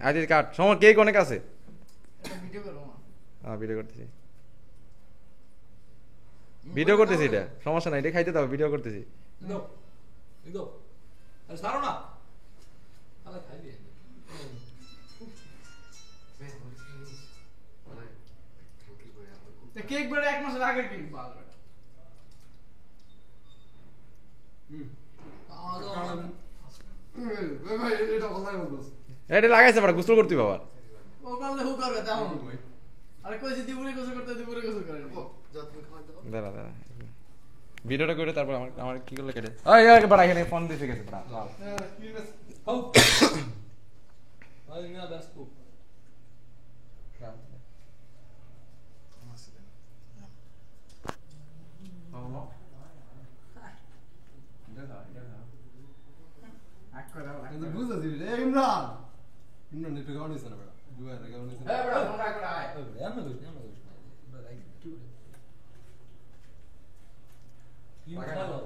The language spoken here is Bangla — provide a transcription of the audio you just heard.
আদি কাট সময় কেক অনেক আছে এটা ভিডিও করো না হ্যাঁ ভিডিও করতেছি এটা সমস্যা নাই এটা খাইতে দাও ভিডিও করতেছি দাও দাও আরে ছাড়ো না তাহলে খাইবি কেক বড় এক মাসের আগের কেক বাল বেটা ভাই এটা ভালোই বলছ এটা লাগাইছে বড় গোসল করতে বাবা ও বললে হু করবে দাও আরে কই যদি দিবুরে গোসল করতে দিবুরে গোসল করে যা তুমি খাওয়া দাও দাঁড়া ভিডিওটা করে তারপর আমার কি করলে কেটে ওই বড় এখানে ফোন দিতে গেছে বড় কি না হাউ আই না ব্যস্ত ইমরান একটু গাউন দিছ না বড় দুয়া রে গাউন দিছ না হ্যাঁ বড় ফোন রাখ বড় আয় এমন দোষ বড় রাইট কি খাওয়া